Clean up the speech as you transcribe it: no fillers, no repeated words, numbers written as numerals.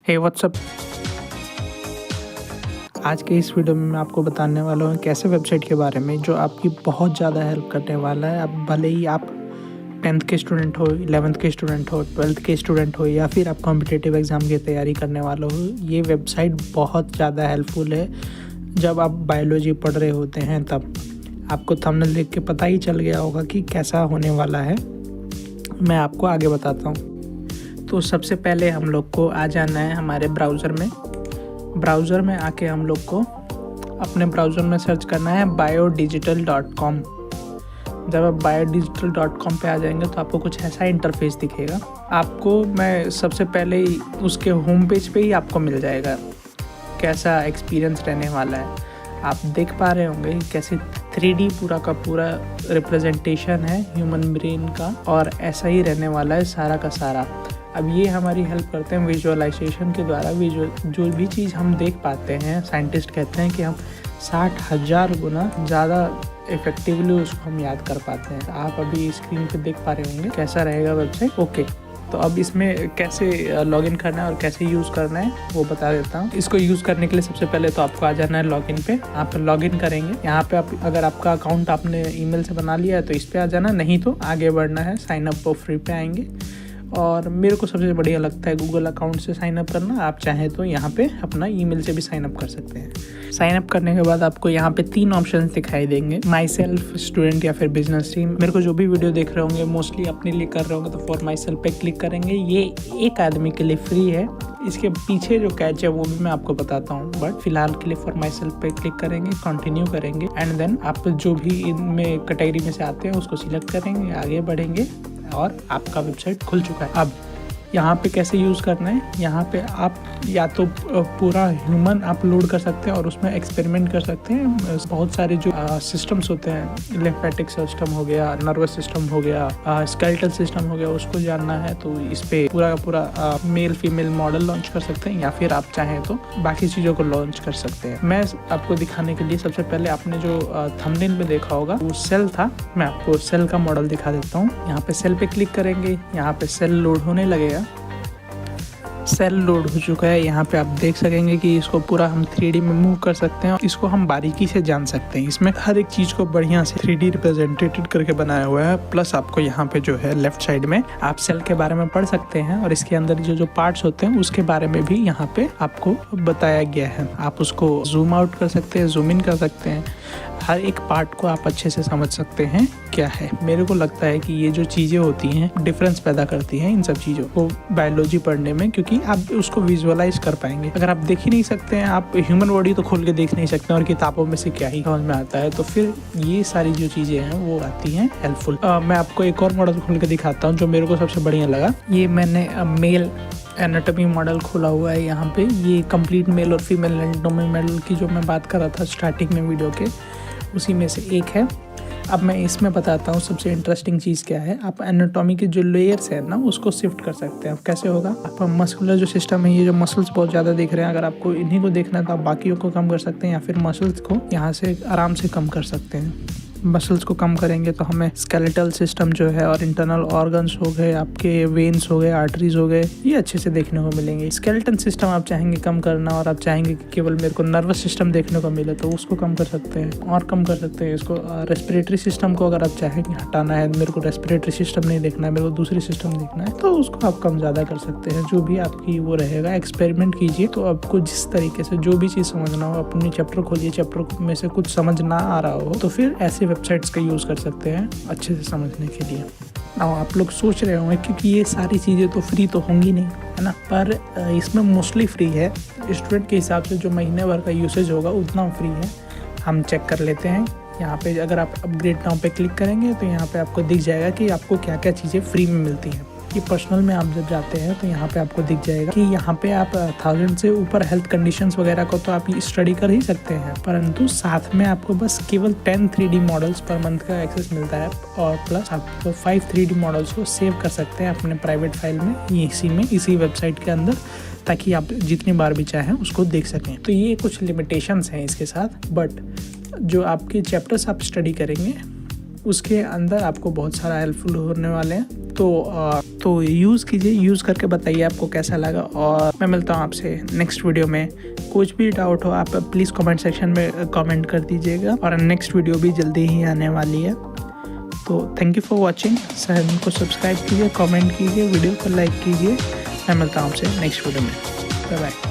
हे WhatsApp. आज के इस वीडियो में मैं आपको बताने वाला हूँ कैसे वेबसाइट के बारे में जो आपकी बहुत ज़्यादा हेल्प करने वाला है। अब भले ही आप 10th के स्टूडेंट हो, 11th के स्टूडेंट हो, 12th के स्टूडेंट हो या फिर आप कॉम्पिटिटिव एग्ज़ाम की तैयारी करने वाले हो, ये वेबसाइट बहुत ज़्यादा हेल्पफुल है। जब आप बायोलॉजी पढ़ रहे होते हैं तब आपको थंबनेल देख के पता ही चल गया होगा कि कैसा होने वाला है। मैं आपको आगे बताता हूँ। तो सबसे पहले हम लोग को आ जाना है हमारे ब्राउज़र में आके हम लोग को अपने ब्राउज़र में सर्च करना है biodigital.com। जब आप biodigital.com पे आ जाएंगे तो आपको कुछ ऐसा इंटरफेस दिखेगा। आपको मैं सबसे पहले उसके होम पेज पे ही आपको मिल जाएगा कैसा एक्सपीरियंस रहने वाला है। आप देख पा रहे होंगे कैसे 3D पूरा का पूरा रिप्रेजेंटेशन है ह्यूमन ब्रेन का, और ऐसा ही रहने वाला है सारा का सारा। अब ये हमारी हेल्प करते हैं विजुअलाइजेशन के द्वारा। जो भी चीज़ हम देख पाते हैं, साइंटिस्ट कहते हैं कि हम 60,000 गुना ज़्यादा इफेक्टिवली उसको हम याद कर पाते हैं। आप अभी स्क्रीन पे देख पा रहे होंगे कैसा रहेगा वेबसाइट। ओके, तो अब इसमें कैसे लॉगिन करना है और कैसे यूज़ करना है वो बता देता हूँ। इसको यूज़ करने के लिए सबसे पहले तो आपको आ जाना है लॉगिन पे। आप लॉगिन करेंगे यहाँ पे। आप अगर आपका अकाउंट आपने ईमेल से बना लिया है तो इस पे आ जाना, नहीं तो आगे बढ़ना है साइन अप फॉर फ्री पे आएंगे। और मेरे को सबसे बढ़िया लगता है गूगल अकाउंट से साइन अप करना। आप चाहें तो यहाँ पे अपना ईमेल से भी साइन अप कर सकते हैं। साइन अप करने के बाद आपको यहाँ पे 3 ऑप्शंस दिखाई देंगे, माई सेल्फ, स्टूडेंट या फिर बिजनेस टीम। मेरे को जो भी वीडियो देख रहे होंगे मोस्टली अपने लिए कर रहे होंगे तो फॉर माई सेल्फ पे क्लिक करेंगे। ये एक आदमी के लिए फ्री है। इसके पीछे जो कैच है वो भी मैं आपको बताता हूँ, बट फिलहाल के लिए फॉर माई सेल्फ पे क्लिक करेंगे, कंटिन्यू करेंगे एंड देन आप जो भी इनमें कैटेगरी में से आते हैं उसको सिलेक्ट करेंगे, आगे बढ़ेंगे और आपका वेबसाइट खुल चुका है। अब यहाँ पे कैसे यूज़ करना है, यहाँ पे आप या तो पूरा ह्यूमन आप लोड कर सकते हैं और उसमें एक्सपेरिमेंट कर सकते हैं। बहुत सारे जो सिस्टम्स होते हैं, लिम्फेटिक सिस्टम हो गया, नर्वस सिस्टम हो गया, स्केलेटल सिस्टम हो गया, उसको जानना है तो इस पे पूरा का पूरा मेल फीमेल मॉडल लॉन्च कर सकते हैं, या फिर आप चाहें तो बाकी चीज़ों को लॉन्च कर सकते हैं। मैं आपको दिखाने के लिए सबसे पहले आपने जो थंबनेल में देखा होगा वो सेल था। मैं आपको सेल का मॉडल दिखा देता हूँ। यहाँ पे सेल पे क्लिक करेंगे, यहाँ पे सेल लोड होने लगेगा। सेल लोड हो चुका है। यहाँ पे आप देख सकेंगे कि इसको पूरा हम 3D में मूव कर सकते हैं और इसको हम बारीकी से जान सकते हैं। इसमें हर एक चीज़ को बढ़िया से 3D रिप्रेजेंटेटेड करके बनाया हुआ है। प्लस आपको यहाँ पे जो है लेफ्ट साइड में आप सेल के बारे में पढ़ सकते हैं और इसके अंदर जो पार्ट्स होते हैं उसके बारे में भी यहाँ पे आपको बताया गया है। आप उसको जूम आउट कर सकते हैं, जूम इन कर सकते हैं। हर एक पार्ट को आप अच्छे से समझ सकते हैं क्या है। मेरे को लगता है कि ये जो चीज़ें होती हैं डिफरेंस पैदा करती हैं इन सब चीज़ों को बायोलॉजी पढ़ने में, क्योंकि आप उसको विजुअलाइज कर पाएंगे। अगर आप देख ही नहीं सकते हैं, आप ह्यूमन बॉडी तो खोल के देख नहीं सकते और किताबों में से क्या ही समझ में आता है, तो फिर ये सारी जो चीज़ें हैं वो आती हैं हेल्पफुल। मैं आपको एक और मॉडल खोल के दिखाता हूँ जो मेरे को सबसे बढ़िया लगा। ये मैंने मेल एनाटॉमी मॉडल खोला हुआ है। यहाँ पे ये कंप्लीट मेल और फीमेल एनाटॉमी मॉडल की जो मैं बात कर रहा था स्टार्टिंग में वीडियो के, उसी में से एक है। अब मैं इसमें बताता हूँ सबसे इंटरेस्टिंग चीज़ क्या है। आप एनाटॉमी के जो लेयर्स हैं ना उसको शिफ्ट कर सकते हैं। अब कैसे होगा, आप मस्कुलर जो सिस्टम है, ये जो मसल्स बहुत ज़्यादा दिख रहे हैं, अगर आपको इन्हीं को देखना है तो आप बाकियों को कम कर सकते हैं या फिर मसल्स को यहाँ से आराम से कम कर सकते हैं। मसल्स को कम करेंगे तो हमें स्केलेटल सिस्टम जो है और इंटरनल ऑर्गन्स हो गए, आपके वेन्स हो गए, आर्टरीज हो गए, ये अच्छे से देखने को मिलेंगे। स्केलेटन सिस्टम आप चाहेंगे कम करना और आप चाहेंगे कि केवल मेरे को नर्वस सिस्टम देखने को मिले तो उसको कम कर सकते हैं और कम कर सकते हैं इसको। रेस्पिरेटरी सिस्टम को अगर आप चाहेंगे हटाना है, मेरे को रेस्पिरेटरी सिस्टम नहीं देखना है, मेरे को दूसरी सिस्टम देखना है, तो उसको आप कम ज़्यादा कर सकते हैं। जो भी आपकी वो रहेगा, एक्सपेरिमेंट कीजिए। तो आपको जिस तरीके से जो भी चीज़ समझना हो, अपनी चैप्टर खोलिए, चैप्टर में से कुछ समझ ना आ रहा हो तो फिर ऐसे वेबसाइट्स का यूज़ कर सकते हैं अच्छे से समझने के लिए। अब आप लोग सोच रहे होंगे क्योंकि ये सारी चीज़ें तो फ्री तो होंगी नहीं, है ना, पर इसमें मोस्टली फ्री है। स्टूडेंट के हिसाब से जो महीने भर का यूसेज होगा उतना फ्री है। हम चेक कर लेते हैं। यहाँ पे अगर आप अपग्रेड नाउ पे क्लिक करेंगे तो यहाँ पे आपको दिख जाएगा कि आपको क्या क्या चीज़ें फ्री में मिलती हैं। ये पर्सनल में आप जब जाते हैं तो यहाँ पे आपको दिख जाएगा कि यहाँ पे आप 1000 से ऊपर हेल्थ कंडीशंस वगैरह को तो आप स्टडी कर ही सकते हैं, परंतु साथ में आपको बस केवल 10 3D मॉडल्स पर मंथ का एक्सेस मिलता है और प्लस आप 5 3D मॉडल्स को सेव कर सकते हैं अपने प्राइवेट फाइल में इसी वेबसाइट के अंदर, ताकि आप जितनी बार भी चाहें उसको देख सकें। तो ये कुछ लिमिटेशंस हैं इसके साथ, बट जो आपके चैप्टर्स आप स्टडी करेंगे उसके अंदर आपको बहुत सारा हेल्पफुल होने वाले हैं। तो यूज़ कीजिए, यूज़ करके बताइए आपको कैसा लगा। और मैं मिलता हूँ आपसे नेक्स्ट वीडियो में। कुछ भी डाउट हो आप प्लीज़ कमेंट सेक्शन में कमेंट कर दीजिएगा, और नेक्स्ट वीडियो भी जल्दी ही आने वाली है। तो thank you for watching. Channel को सब्सक्राइब कीजिए, कमेंट कीजिए, वीडियो को लाइक कीजिए। मैं मिलता हूँ आपसे नेक्स्ट वीडियो में। Bye bye.